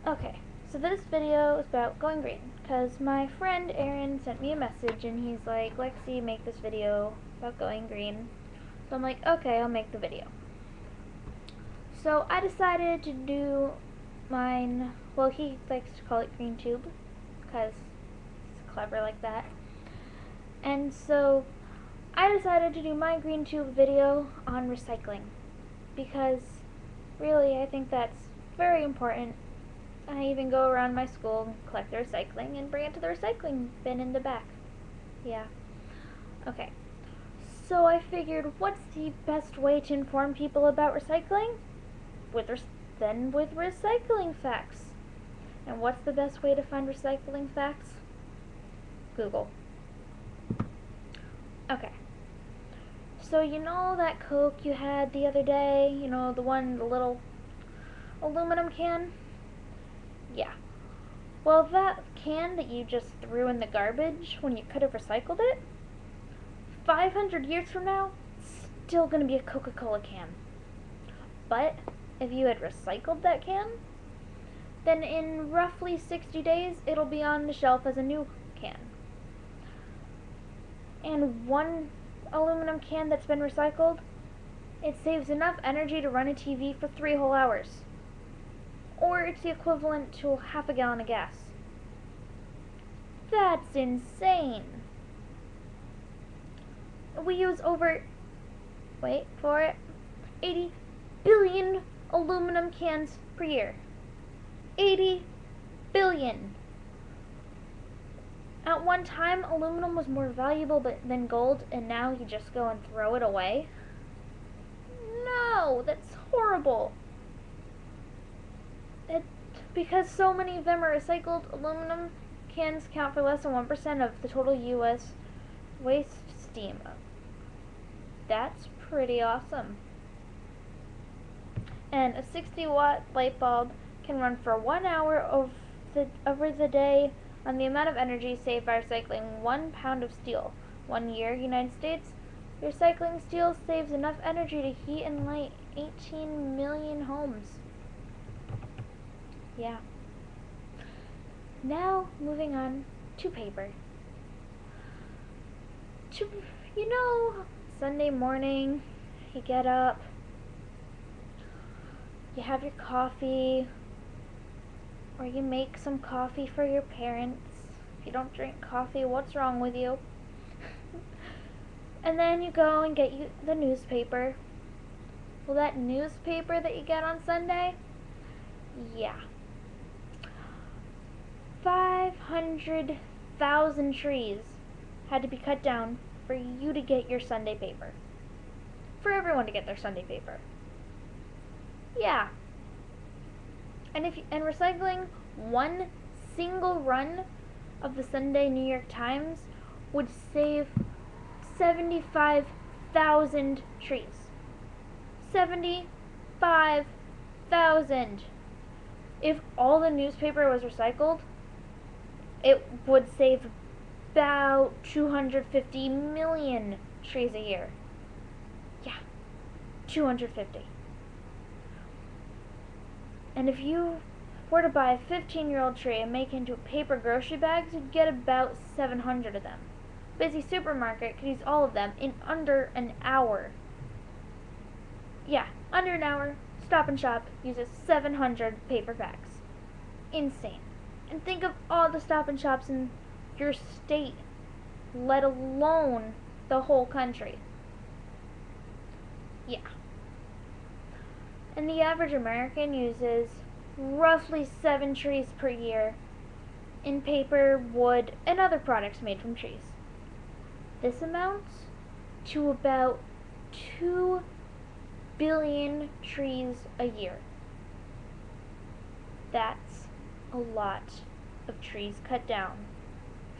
Okay, so this video is about going green, because my friend Aaron sent me a message and he's like, Lexie, make this video about going green. So I'm like, okay, I'll make the video. So I decided to do mine, well, he likes to call it GreenTube, because it's clever like that. And so I decided to do my GreenTube video on recycling, because really I think that's very important. I even go around my school, collect the recycling, and bring it to the recycling bin in the back. Yeah. Okay. So I figured, what's the best way to inform people about recycling? With recycling facts. And what's the best way to find recycling facts? Google. Okay. So you know that Coke you had the other day? You know, the little aluminum can? Yeah. Well, that can that you just threw in the garbage when you could have recycled it, 500 years from now, it's still going to be a Coca-Cola can. But if you had recycled that can, then in roughly 60 days, it'll be on the shelf as a new can. And one aluminum can that's been recycled, it saves enough energy to run a TV for 3 whole hours. Or it's the equivalent to half a gallon of gas. That's insane. We use over, wait for it, 80 billion aluminum cans per year. 80 billion. At one time, aluminum was more valuable than gold, and now you just go and throw it away? No, that's horrible. Because so many of them are recycled, aluminum cans count for less than 1% of the total U.S. waste stream. That's pretty awesome. And a 60-watt light bulb can run for 1 hour over the day on the amount of energy saved by recycling 1 pound of steel. 1 year, United States, recycling steel saves enough energy to heat and light 18 million homes. Yeah. Now, moving on to paper. You know, Sunday morning, you get up, you have your coffee, or you make some coffee for your parents. If you don't drink coffee, what's wrong with you? And then you go and get you the newspaper. Well, that newspaper that you get on Sunday, yeah. 500,000 trees had to be cut down for you to get your Sunday paper. For everyone to get their Sunday paper. Yeah. And recycling one single run of the Sunday New York Times would save 75,000 trees. 75,000. If all the newspaper was recycled, it would save about 250 million trees a year. Yeah, 250. And if you were to buy a 15-year-old tree and make it into paper grocery bags, you'd get about 700 of them. A busy supermarket could use all of them in under an hour. Yeah, under an hour, Stop and Shop uses 700 paper bags. Insane. And think of all the Stop and Shops in your state, let alone the whole country. Yeah. And the average American uses roughly 7 trees per year in paper, wood, and other products made from trees. This amounts to about 2 billion trees a year. That's a lot of trees cut down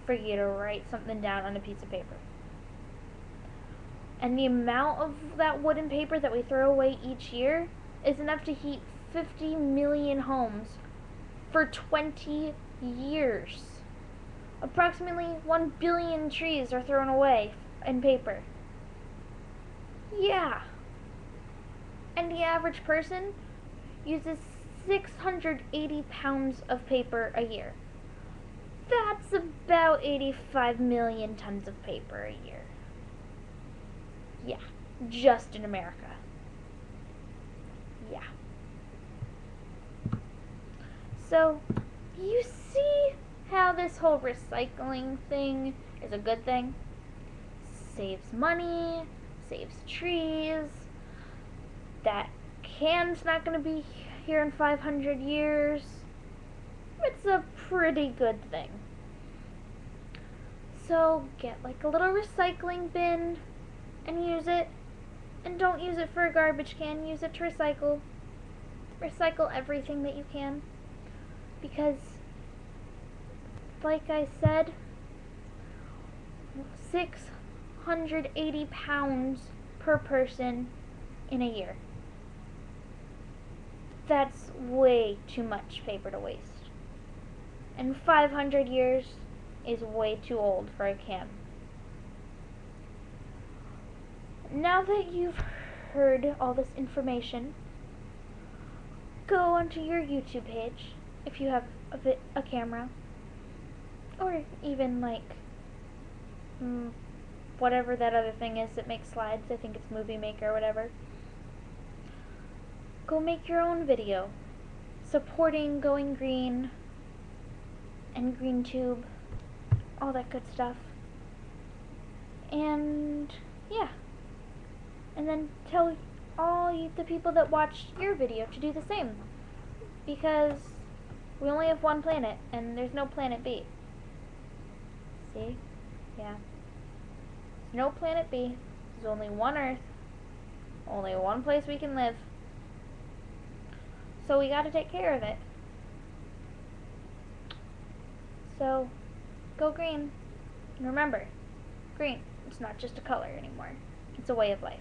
for you to write something down on a piece of paper. And the amount of that wood and paper that we throw away each year is enough to heat 50 million homes for 20 years. Approximately 1 billion trees are thrown away in paper. Yeah. And the average person uses 680 pounds of paper a year. That's about 85 million tons of paper a year. Yeah, just in America. Yeah. So, you see how this whole recycling thing is a good thing? Saves money, saves trees. That can's not going to be here in 500 years. It's a pretty good thing. So get like a little recycling bin and use it. And don't use it for a garbage can, use it to recycle. Recycle everything that you can. Because, like I said, 680 pounds per person in a year. That's way too much paper to waste. And 500 years is way too old for a can. Now that you've heard all this information, go onto your YouTube page if you have a camera, or even like whatever that other thing is that makes slides. I think it's Movie Maker or whatever. Go make your own video supporting Going Green and GreenTube, all that good stuff. And yeah. And then tell all the people that watched your video to do the same. Because we only have one planet, and there's no planet B. See? Yeah. There's no planet B. There's only one Earth. Only one place we can live. So we gotta take care of it. So, go green. And remember, green, it's not just a color anymore. It's a way of life.